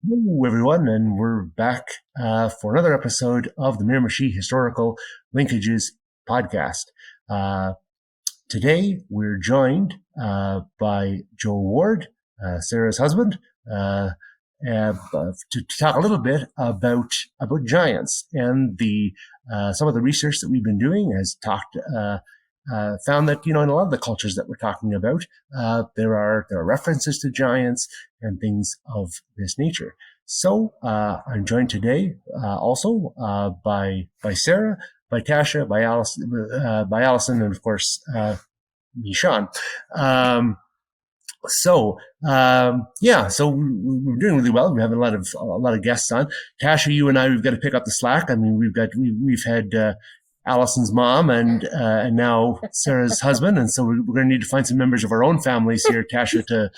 Hello, everyone, and we're back for another episode of the Miramichi Historical Linkages podcast. Uh, Today, we're joined by Joe Ward, Sarah's husband, to talk a little bit about giants and the some of the research that we've been doing has found that in a lot of the cultures that we're talking about, there are references to giants and things of this nature. So I'm joined today also by Sarah, by Tasha, by Allison, and of course me, Sean. Um, so we're doing really well. We have a lot of guests on. Tasha, you and I, we've got to pick up the slack. I mean, we've had Allison's mom and now Sarah's husband, and so we're going to need to find some members of our own families here, Tasha, to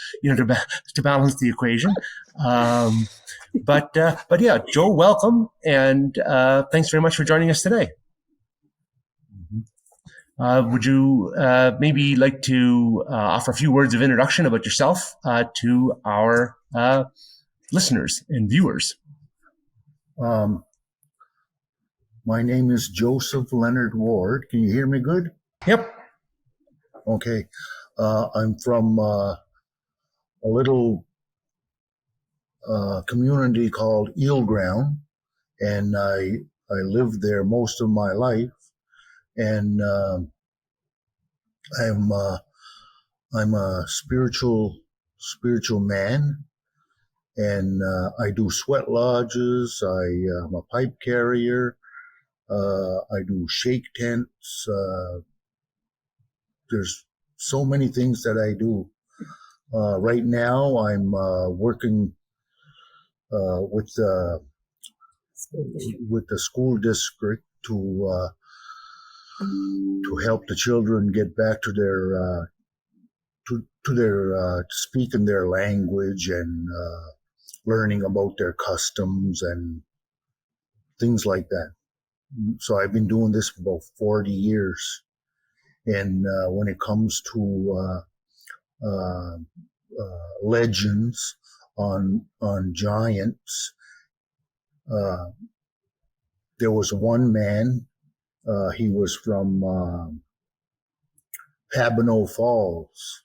balance the equation. But yeah, Joe, welcome, and thanks very much for joining us today. Would you maybe like to offer a few words of introduction about yourself to our listeners and viewers? My name is Joseph Leonard Ward. Can you hear me good? Yep. Okay. I'm from a little community called Eelground, and I lived there most of my life. And I'm a spiritual man, and I do sweat lodges. I'm a pipe carrier. I do shake tents. There's so many things that I do. Right now, I'm working with the school district to help the children get back to their speaking their language and learning about their customs and things like that. So I've been doing this for about 40 years. And when it comes to legends on giants, there was one man. He was from Pabineau Falls,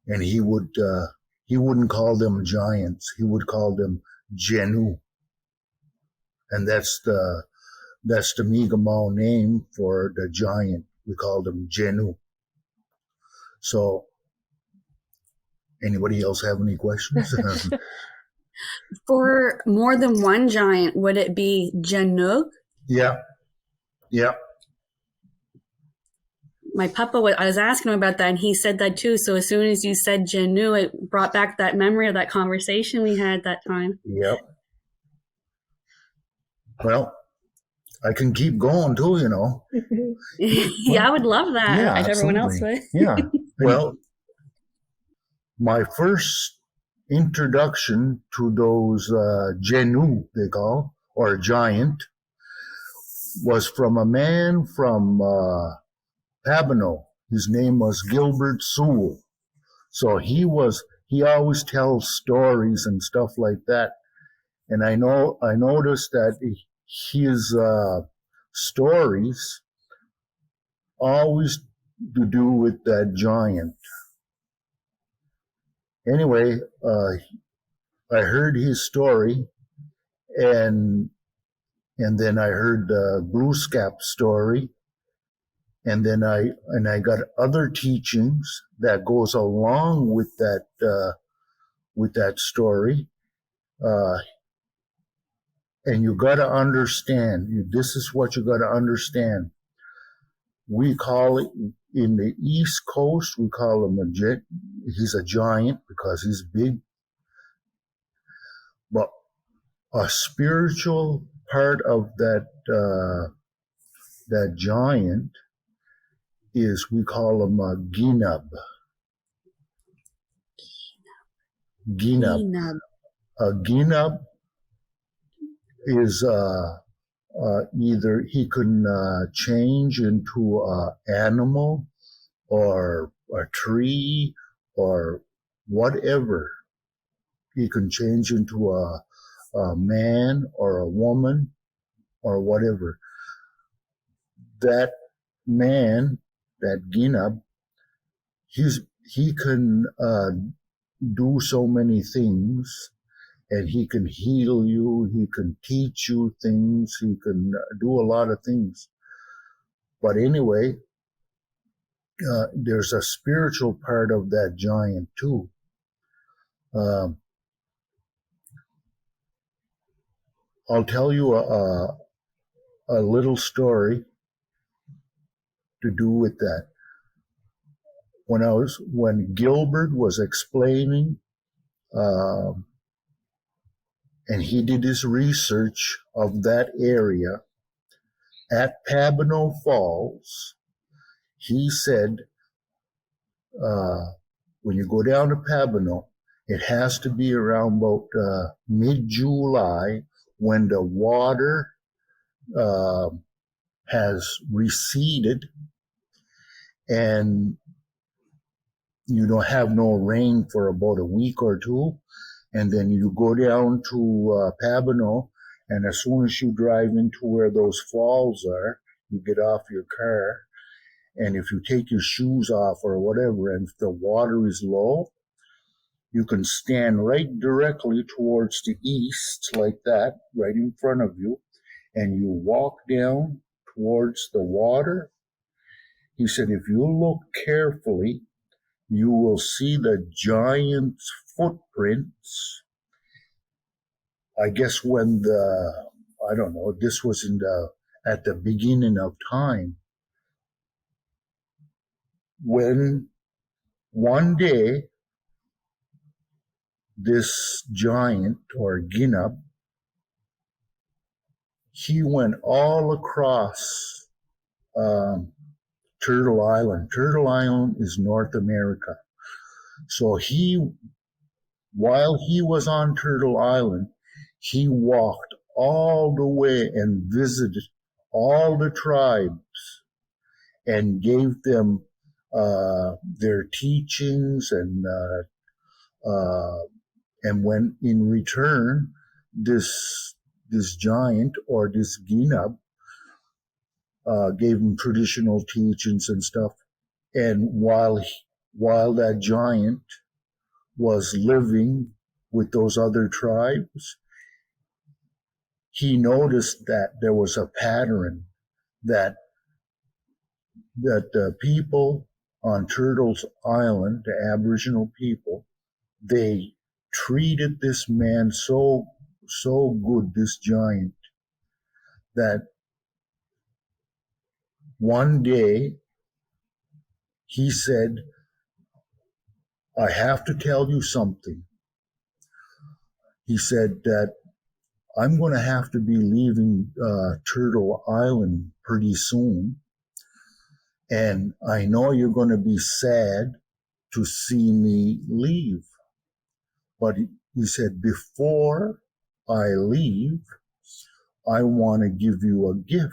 and he wouldn't call them giants. He would call them Genu, and that's the Mi'kmaq name for the giant. We called them Genu. So, anybody else have any questions? For more than one giant, would it be Januk? Yeah. My papa, I was asking him about that, and he said that too. So as soon as you said Janu, it brought back that memory of that conversation we had that time. Yep. Well, I can keep going too, Yeah, I would love that. Yeah, if everyone else would. Yeah. Well, my first introduction to those Genu, they call, or giant, was from a man from Pabineau. His name was Gilbert Sewell. So he always tells stories and stuff like that. And I noticed that his stories always to do with that giant. Anyway, I heard his story, and then I heard the Bluescap story, and then I got other teachings that goes along with that story. And you got to understand, this is what you got to understand. We call it, in the East Coast, we call him he's a giant because he's big. But a spiritual part of that giant is, we call him a Ginab. Ginab. A Ginab is either he can change into an animal or a tree or whatever. he can change into a man or a woman or whatever. That man, that Ginab, he can do so many things, and he can heal you, he can teach you things, he can do a lot of things. But anyway, there's a spiritual part of that giant too. I'll tell you a little story to do with that. When Gilbert was explaining, and he did his research of that area at Pabonneau Falls, he said, when you go down to Pabonneau, it has to be around about mid-July, when the water has receded and you don't have no rain for about a week or two, and then you go down to Pabonneau, and as soon as you drive into where those falls are, you get off your car, and if you take your shoes off or whatever, and if the water is low, you can stand right directly towards the east, like that, right in front of you, and you walk down towards the water. He said, if you look carefully, you will see the giant's footprints. I guess when this was at the beginning of time. When one day, this giant, or Ginab, he went all across Turtle Island. Turtle Island is North America. So while he was on Turtle Island, he walked all the way and visited all the tribes and gave them their teachings, and when in return, this giant, or this Ginab, gave him traditional teachings and stuff. And while that giant was living with those other tribes, he noticed that there was a pattern that the people on Turtle's Island, the Aboriginal people, they treated this man so good, this giant, that one day he said, I have to tell you something. He said that I'm going to have to be leaving Turtle Island pretty soon, and I know you're going to be sad to see me leave. But he said, before I leave, I want to give you a gift.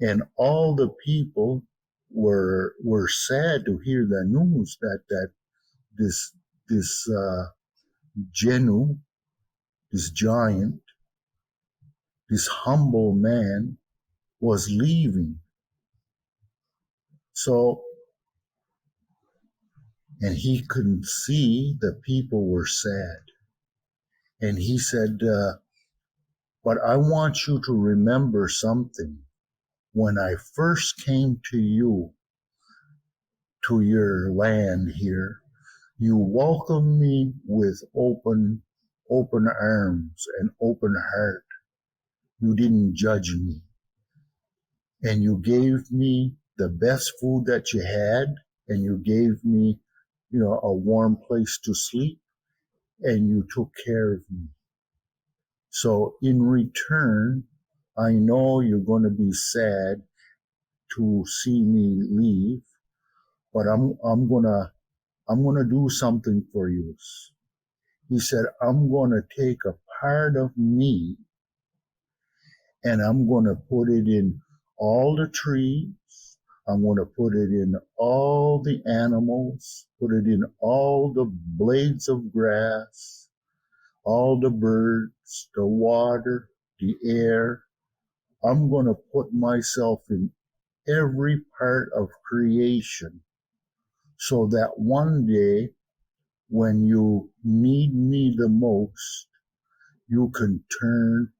And all the people were sad to hear the news that this Genu, this giant, this humble man, was leaving. So, and he couldn't see the people were sad. And he said, but I want you to remember something. When I first came to you, to your land here, you welcomed me with open arms and open heart. You didn't judge me. And you gave me the best food that you had, and you gave me, a warm place to sleep, and you took care of me. So in return, I know you're going to be sad to see me leave, but I'm gonna do something for you. He said, I'm gonna take a part of me, and I'm gonna put it in all the trees, I'm going to put it in all the animals, put it in all the blades of grass, all the birds, the water, the air. I'm going to put myself in every part of creation so that one day when you need me the most, you can turn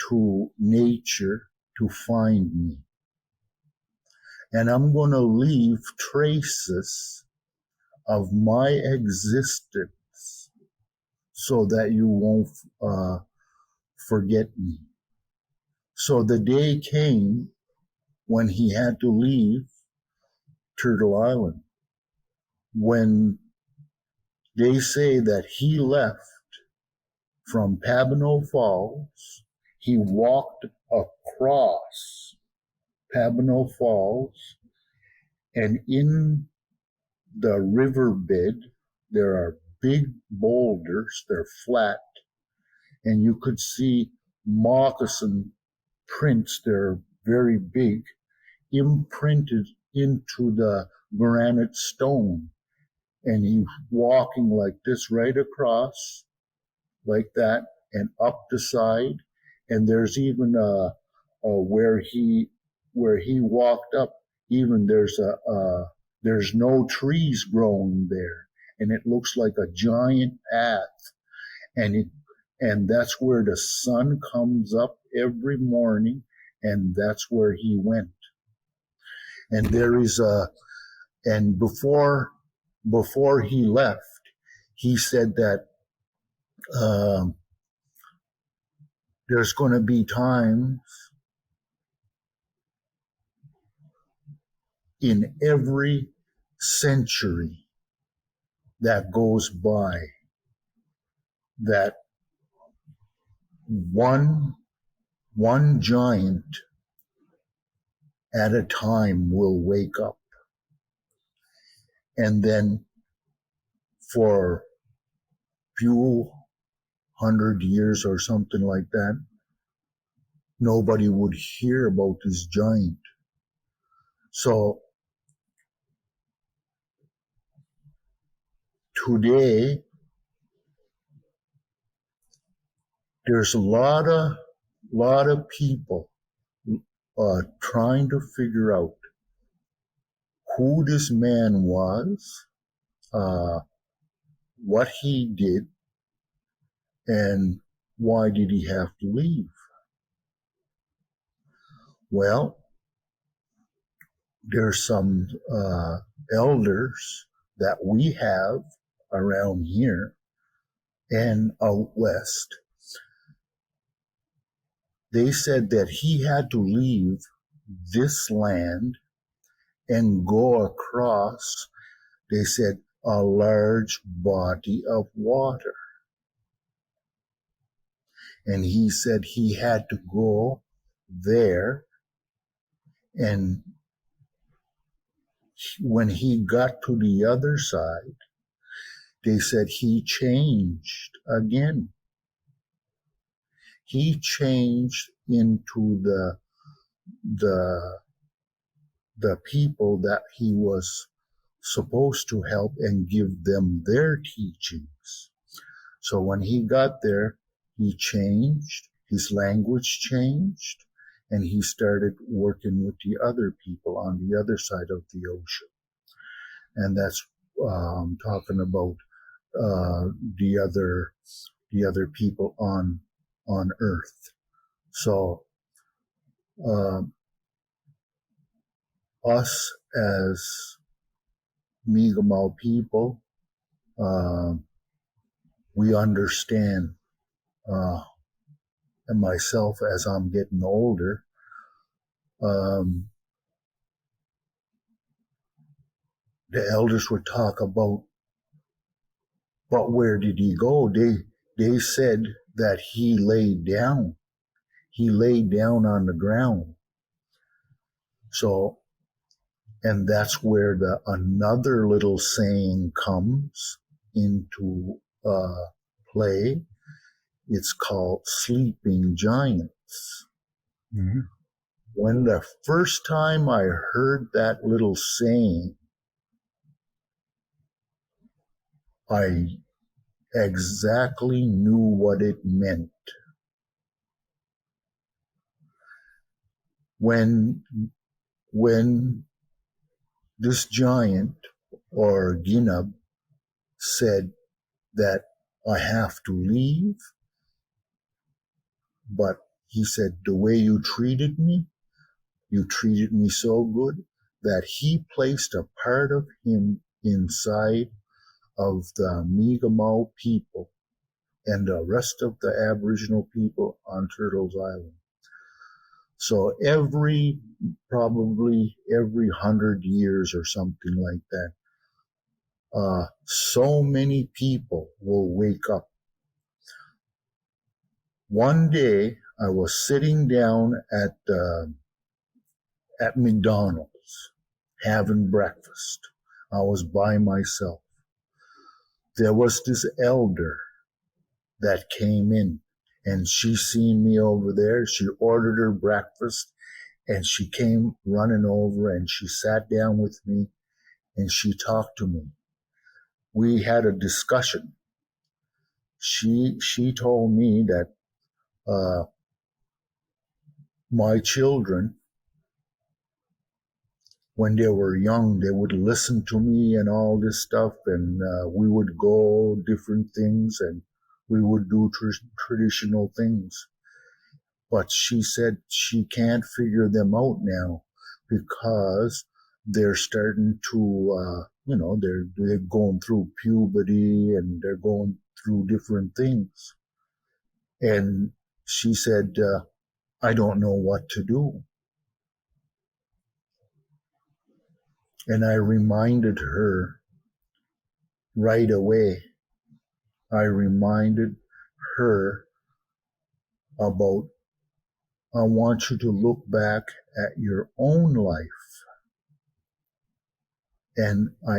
to nature to find me. And I'm going to leave traces of my existence so that you won't forget me. So the day came when he had to leave Turtle Island. When they say that he left from Pabineau Falls, he walked across Pabineau Falls, and in the riverbed there are big boulders, they're flat, and you could see moccasin prints, they're very big, imprinted into the granite stone. And he's walking like this right across, like that, and up the side. And there's even where he walked up, even there's no trees growing there, and it looks like a giant path. And that's where the sun comes up every morning, and that's where he went. And and before he left, he said that there's going to be times in every century that goes by that one giant at a time will wake up. And then for few 100 years or something like that, nobody would hear about this giant. So today, there's a lot of people trying to figure out who this man was, what he did, and why did he have to leave? Well, there's some elders that we have around here and out west. They said that he had to leave this land and go across, they said, a large body of water. And he said he had to go there, and when he got to the other side, they said he changed again. He changed into the people that he was supposed to help and give them their teachings. So when he got there, he changed, his language changed, and he started working with the other people on the other side of the ocean. And that's talking about the other people on Earth. So us as Mi'kmaq people, we understand, and myself as I'm getting older, the elders would talk about, but where did he go? They said that he laid down. He laid down on the ground. So, and that's where another little saying comes into play. It's called sleeping giants. Mm-hmm. when the first time I heard that little saying, I exactly knew what it meant. When this giant or Ginab said that I have to leave, but he said, the way you treated me so good that he placed a part of him inside of the Mi'kmaq people and the rest of the Aboriginal people on Turtles Island. So probably every 100 years or something like that, so many people will wake up. One day I was sitting down at McDonald's having breakfast. I was by myself. There was this elder that came in, and she seen me over there. She ordered her breakfast, and she came running over, and she sat down with me, and she talked to me. We had a discussion. She told me that my children, when they were young, they would listen to me and all this stuff, and we would go different things, and we would do traditional things. But she said she can't figure them out now because they're starting to, they're going through puberty and they're going through different things. And she said, I don't know what to do. And I reminded her right away. I reminded her about, I want you to look back at your own life. And I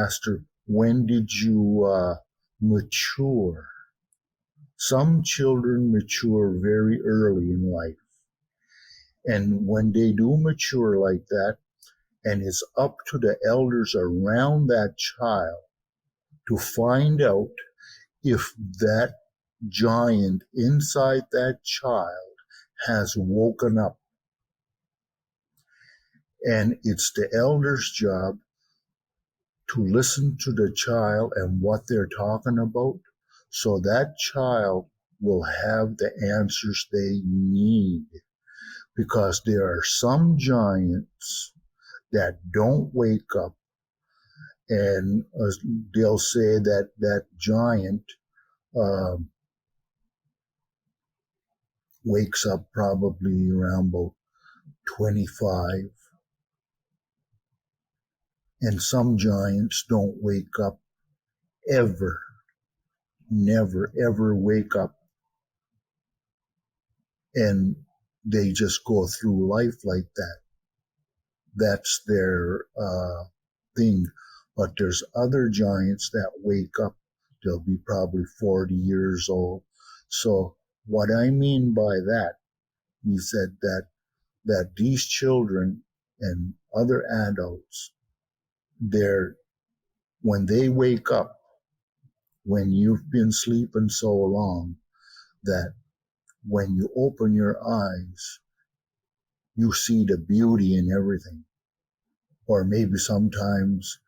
asked her, when did you mature? Some children mature very early in life. And when they do mature like that, and it's up to the elders around that child to find out if that giant inside that child has woken up. And it's the elder's job to listen to the child and what they're talking about, so that child will have the answers they need. Because there are some giants that don't wake up, and they'll say that that giant wakes up probably around about 25. And some giants don't wake up ever, never, ever wake up. And they just go through life like that. That's their thing. But there's other giants that wake up. They'll be probably 40 years old. So what I mean by that, he said that these children and other adults, when they wake up, when you've been sleeping so long, that when you open your eyes, you see the beauty in everything. Or maybe sometimes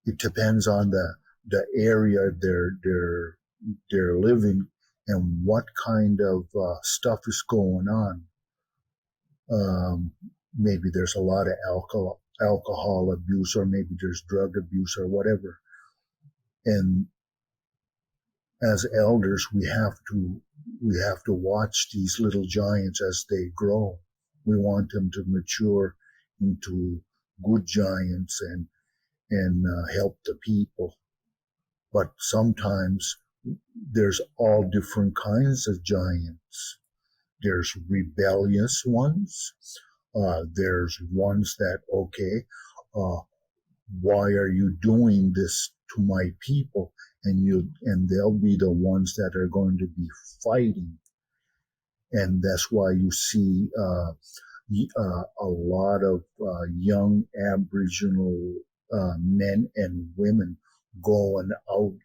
it depends on the area they're living and what kind of stuff is going on. Maybe there's a lot of alcohol abuse, or maybe there's drug abuse or whatever. And as elders, we have to watch these little giants as they grow. We want them to mature into good giants and help the people. But sometimes there's all different kinds of giants. There's rebellious ones. There's ones that, why are you doing this to my people? And they'll be the ones that are going to be fighting. And that's why you see a lot of young Aboriginal men and women going out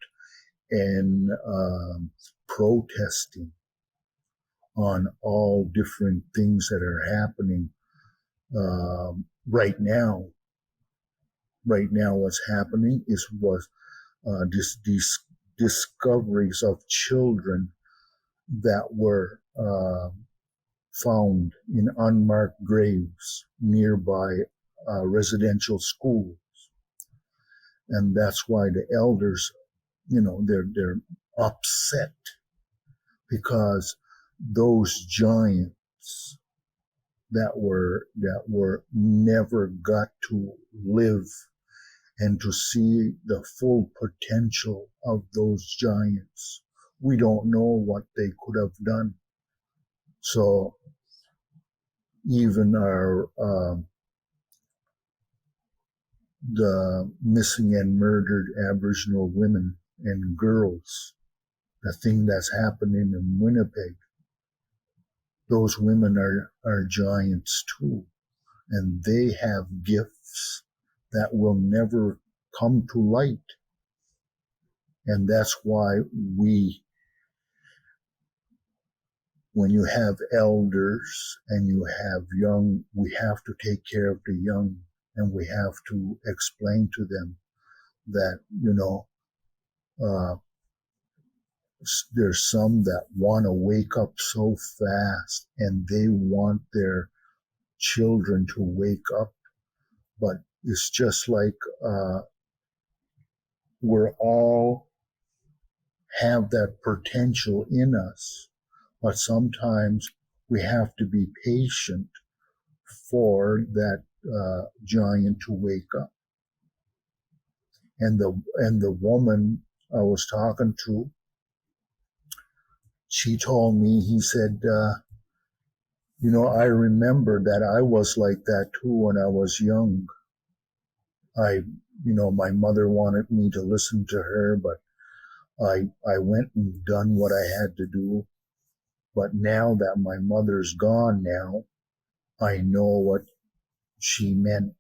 and protesting on all different things that are happening right now. Right now, what's happening is these discoveries of children that were found in unmarked graves nearby residential schools, and that's why the elders, they're upset, because those giants that were never got to live and to see the full potential of those giants. We don't know what they could have done. So even the missing and murdered Aboriginal women and girls, the thing that's happening in Winnipeg, those women are giants too, and they have gifts that will never come to light. And that's why when you have elders and you have young, we have to take care of the young, and we have to explain to them that, there's some that want to wake up so fast and they want their children to wake up, but it's just like we're all have that potential in us, but sometimes we have to be patient for that giant to wake up. And the woman I was talking to, she told me, he said, I remember that I was like that too when I was young. My mother wanted me to listen to her, but I went and done what I had to do. But now that my mother's gone now, I know what she meant.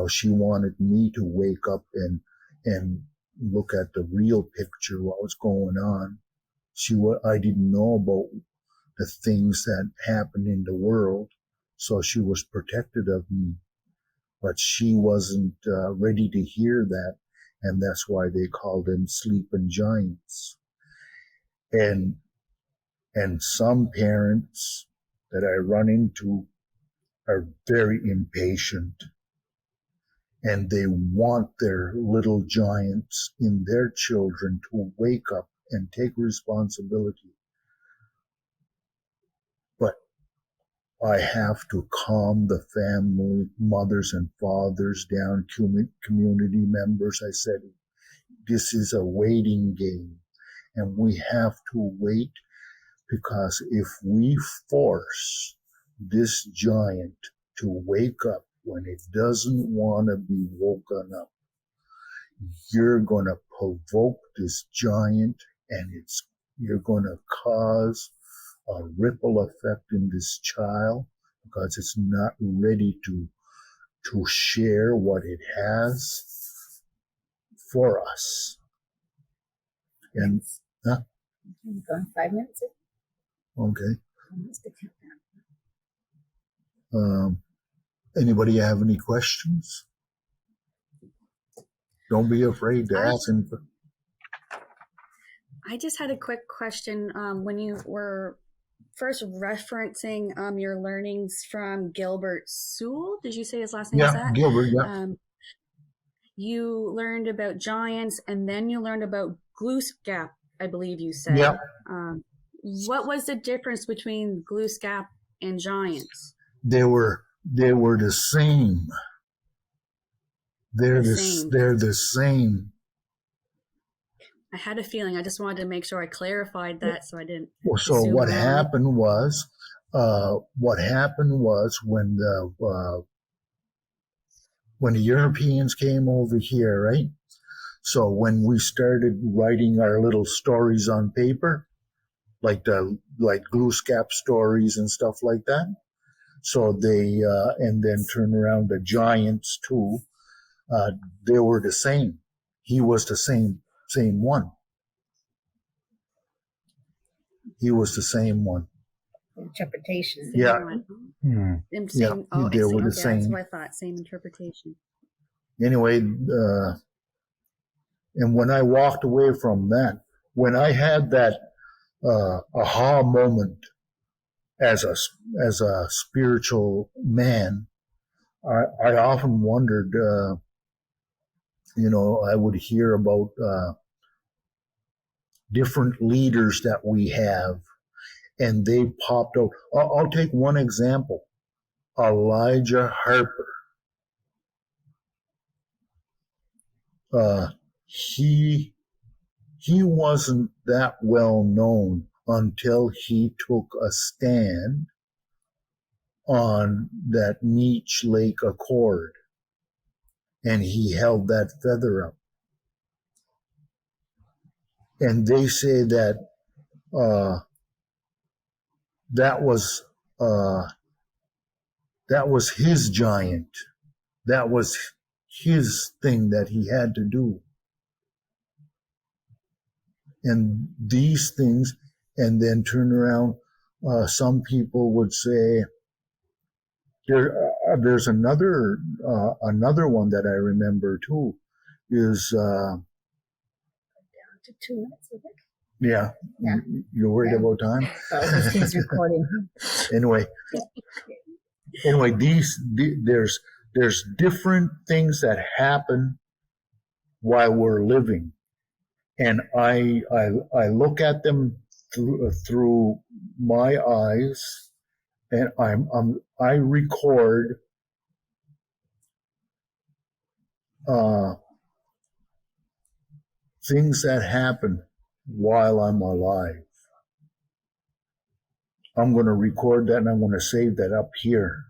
She wanted me to wake up and look at the real picture, what was going on. I didn't know about the things that happened in the world, so she was protected of me. But she wasn't ready to hear that, and that's why they called them sleeping giants. And some parents that I run into are very impatient, and they want their little giants in their children to wake up and take responsibility. But I have to calm the family, mothers and fathers down, community members. I said, this is a waiting game, and we have to wait, because if we force this giant to wake up when it doesn't want to be woken up, you're going to provoke this giant, and you're going to cause a ripple effect in this child, because it's not ready to share what it has for us. And Gone 5 minutes. okay. Almost a countdown. Anybody have any questions? Don't be afraid to ask any. I just had a quick question. When you were first referencing your learnings from Gilbert Sewell, did you say his last name is that? Gilbert, yeah. You learned about giants, and then you learned about Glooscap, I believe you said. Yeah. What was the difference between Glooscap and giants? They were the same. They're the same. I had a feeling. I just wanted to make sure I clarified that, so I didn't. Well, so what happened was when the Europeans came over here, right? So when we started writing our little stories on paper, like Glooscap stories and stuff like that. So they and then turn around the giants too. They were the same. He was the same one. He was the same one. Interpretation. Yeah. Hmm. Same, Yeah, oh, they were the that's same. what I thought. Same interpretation. Anyway, and when I walked away from that, when I had that aha moment as a spiritual man, I often wondered, I would hear about different leaders that we have, and they popped out. I'll take one example: Elijah Harper. He wasn't that well known until he took a stand on that Meech Lake Accord, and he held that feather up. And they say that that was his giant. That was his thing that he had to do. And these things, and then turn around. Some people would say there's another one that I remember too. Is Down to 2 minutes, I think. yeah. Yeah. You're worried Yeah. about time. Oh, this thing's recording. Anyway, there's different things that happen while we're living, and I look at them through my eyes, and I record things that happen while I'm alive. I'm going to record that, and I'm going to save that up here.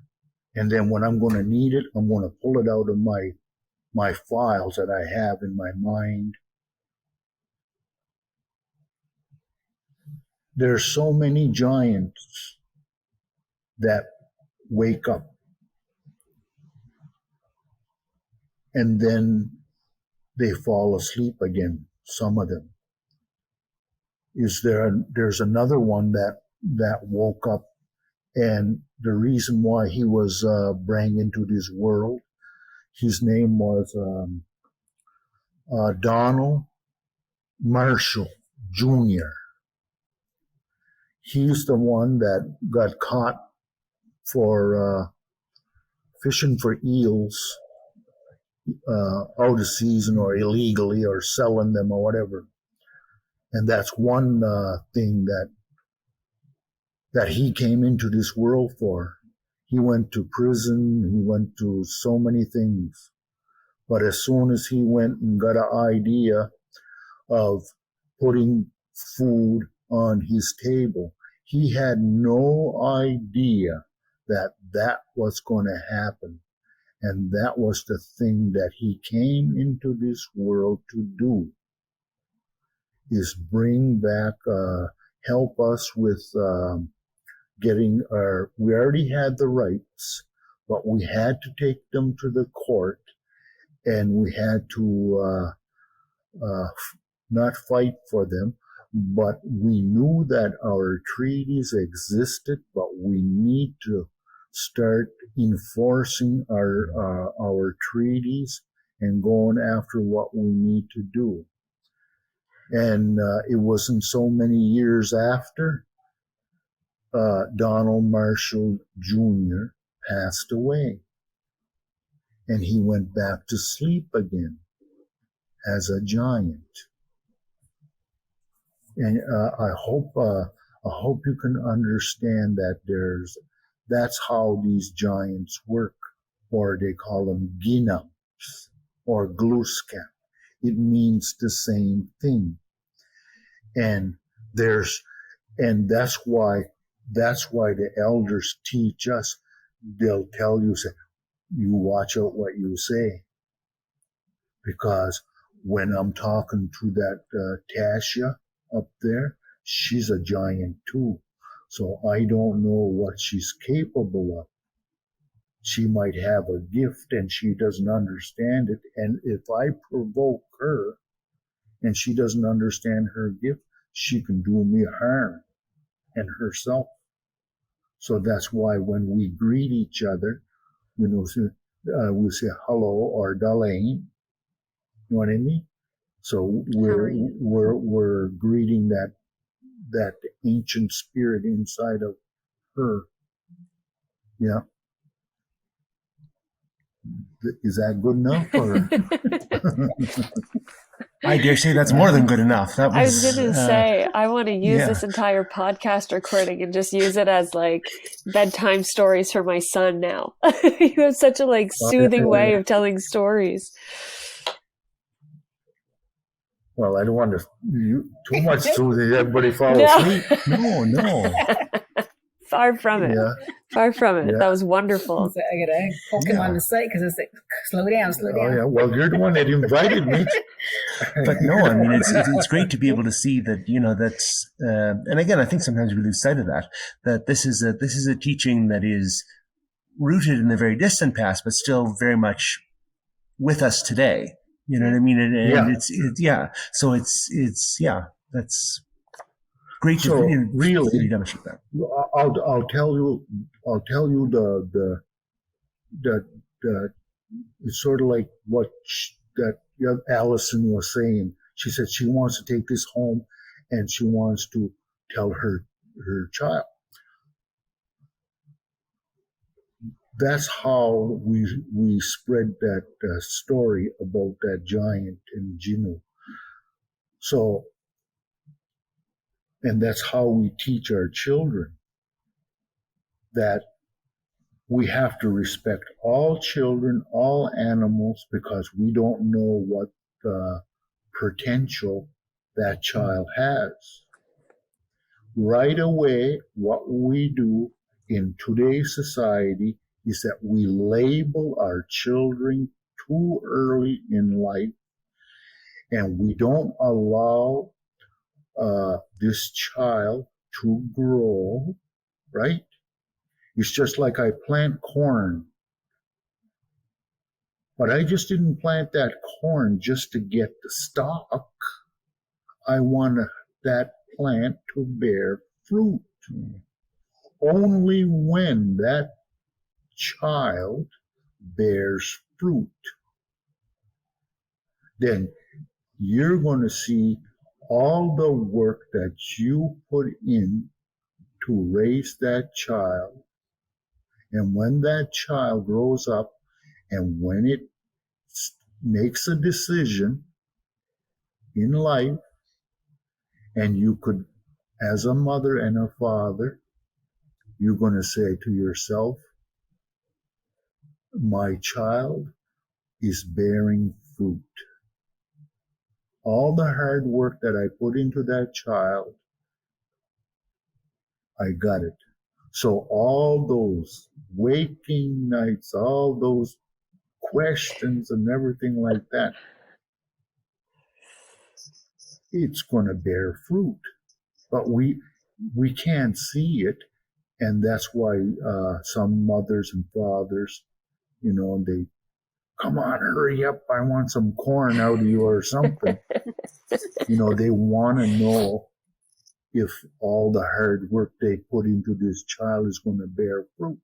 And then when I'm going to need it, I'm going to pull it out of my files that I have in my mind. There's so many giants that wake up, and then they fall asleep again, some of them. There's another one that woke up, and the reason why he was brought into this world, his name was Donald Marshall Jr. He's the one that got caught for fishing for eels out of season or illegally, or selling them or whatever. And that's one thing that he came into this world for. He went to prison, he went to so many things. But as soon as he went and got an idea of putting food on his table, he had no idea that was going to happen. And that was the thing that he came into this world to do, is bring back, help us with getting we already had the rights, but we had to take them to the court, and we had to not fight for them, but we knew that our treaties existed, but we need to start enforcing our treaties and going after what we need to do. And it wasn't so many years after Donald Marshall Jr. passed away, and he went back to sleep again as a giant. And I hope you can understand that that's how these giants work, or they call them ginams or Glooscap. It means the same thing, and that's why the elders teach us. They'll tell you, you watch out what you say, because when I'm talking to that Tasha up there, she's a giant too. So I don't know what she's capable of. She might have a gift and she doesn't understand it. And if I provoke her and she doesn't understand her gift, she can do me harm and herself. So that's why when we greet each other, we say hello or Dalain. You know what I mean? So we're greeting that ancient spirit inside of her. Yeah. Is that good enough? Or? I dare say that's more than good enough. That was, I was going to say, I want to use yeah. this entire podcast recording and just use it as like bedtime stories for my son now. You have such a like soothing way of telling stories. Well, I don't want to too much so that everybody falls asleep. No. Far from it. Yeah. Far from it. Yeah. That was wonderful. So I gotta poke him on the site because it's like, slow down. Oh, yeah. Well, you're the one that invited me. But no, I mean, it's great to be able to see that, that's, and again, I think sometimes we lose sight of that this is a teaching that is rooted in the very distant past, but still very much with us today. You know what I mean? And so that's great So to really demonstrate that. I'll tell you the it's sort of like what that Allison was saying. She said she wants to take this home and she wants to tell her child. That's how we spread that story about that giant in Jinu. So, and that's how we teach our children that we have to respect all children, all animals, because we don't know what potential that child has. Right away, what we do in today's society is that we label our children too early in life, and we don't allow this child to grow, right? It's just like I plant corn, but I just didn't plant that corn just to get the stalk. I want that plant to bear fruit. Only when that child bears fruit, then you're going to see all the work that you put in to raise that child. And when that child grows up and when it makes a decision in life, and you could, as a mother and a father, you're going to say to yourself, my child is bearing fruit. All the hard work that I put into that child, I got it. So all those waking nights, all those questions and everything like that, it's going to bear fruit. But we can't see it. And that's why some mothers and fathers, they, come on, hurry up, I want some corn out of you or something. They want to know if all the hard work they put into this child is going to bear fruit.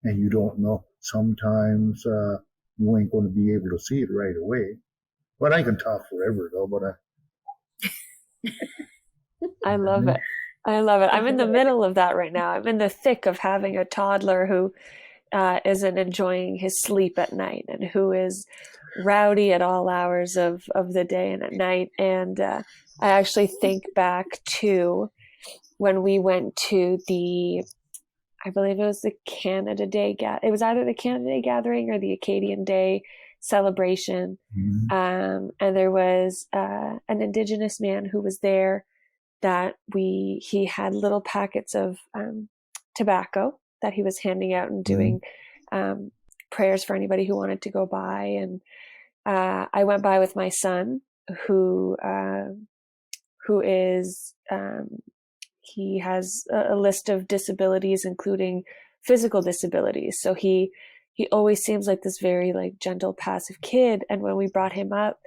And you don't know. Sometimes you ain't going to be able to see it right away. But I can talk forever, though. But I love it. I love it. I'm in the middle of that right now. I'm in the thick of having a toddler who isn't enjoying his sleep at night and who is rowdy at all hours of the day and at night. And I actually think back to when we went to I believe it was the Canada Day. It was either the Canada Day gathering or the Acadian Day celebration. Mm-hmm. And there was an Indigenous man who was there that he had little packets of tobacco that he was handing out and doing prayers for anybody who wanted to go by. And I went by with my son, who who is, he has a list of disabilities, including physical disabilities. So he always seems like this very like gentle, passive kid. And when we brought him up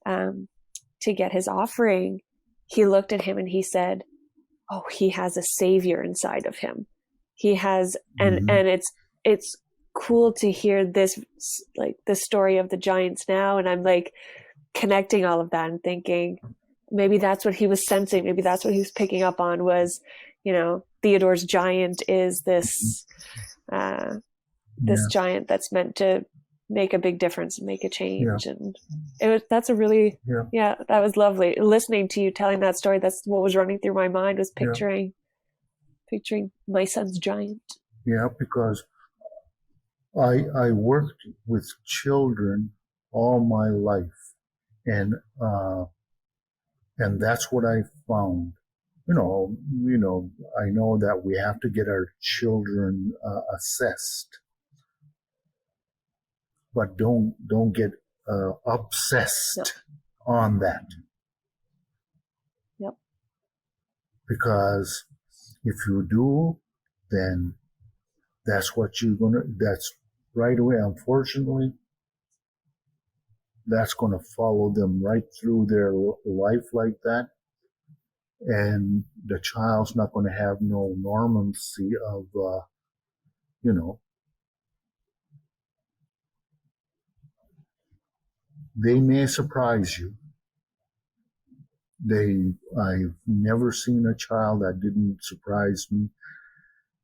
to get his offering, he looked at him and he said, "Oh, he has a savior inside of him. He has," and it's cool to hear this, like the story of the giants now. And I'm like connecting all of that and thinking, maybe that's what he was sensing. Maybe that's what he was picking up on was, Theodore's giant is this, this giant that's meant to make a big difference and make a change. And that's a really, that was lovely. Listening to you telling that story, that's what was running through my mind, was picturing my son's giant. Yeah, because I worked with children all my life, and that's what I found. I know that we have to get our children assessed, but don't get obsessed on that. Yep. Because if you do, then that's right away. Unfortunately, that's going to follow them right through their life like that. And the child's not going to have no normalcy of, they may surprise you. I've never seen a child that didn't surprise me.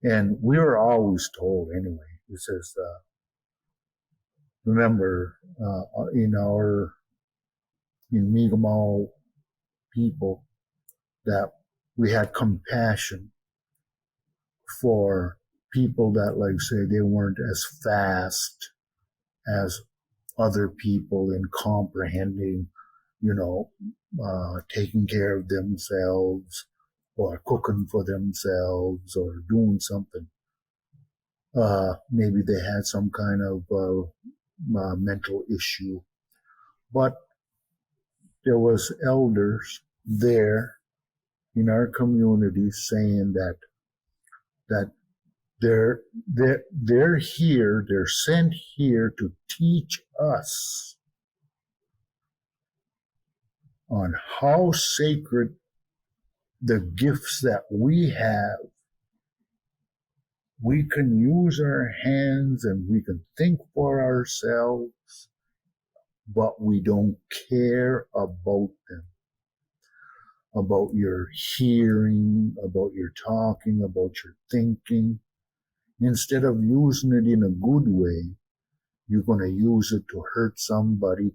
And we were always told anyway, it says, remember, in Mi'kmaq people, that we had compassion for people that, like, say, they weren't as fast as other people in comprehending, taking care of themselves or cooking for themselves or doing something. Maybe they had some kind of mental issue, but there was elders there in our community saying that they're here, they're sent here to teach us on how sacred the gifts that we have. We can use our hands and we can think for ourselves, but we don't care about them. About your hearing, about your talking, about your thinking. Instead of using it in a good way, you're going to use it to hurt somebody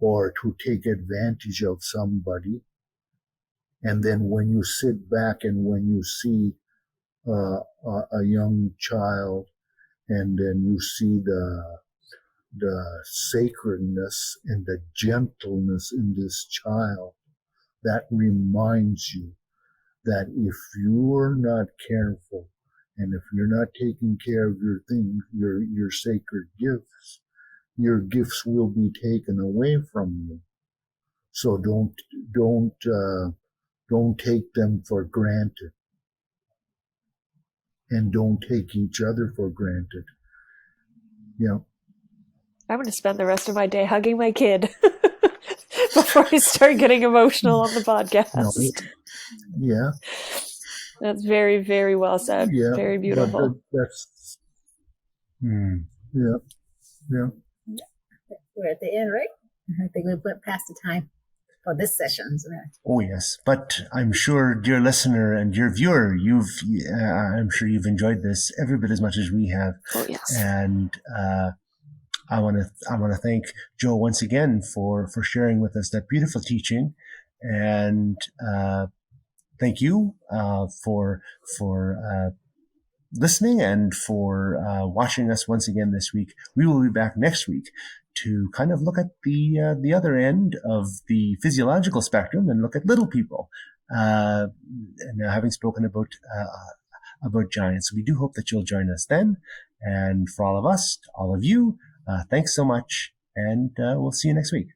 or to take advantage of somebody. And then when you sit back and when you see a young child, and then you see the sacredness and the gentleness in this child, that reminds you that if you're not careful and if you're not taking care of your things, your sacred gifts, your gifts will be taken away from you. So don't take them for granted. And don't take each other for granted. Yeah. I'm going to spend the rest of my day hugging my kid before I start getting emotional on the podcast. No, yeah. That's very, very well said. Yeah. Very beautiful. That's. Yeah. Yeah. We're at the end, right? I think we went past the time for this session. Oh yes, but I'm sure, dear listener and dear viewer, I'm sure you've enjoyed this every bit as much as we have. Oh yes. And I want to thank Joe once again for sharing with us that beautiful teaching, and thank you for listening and for watching us once again this week. We will be back next week to kind of look at the other end of the physiological spectrum and look at little people. And having spoken about giants, we do hope that you'll join us then. And for all of us, all of you, thanks so much, and we'll see you next week.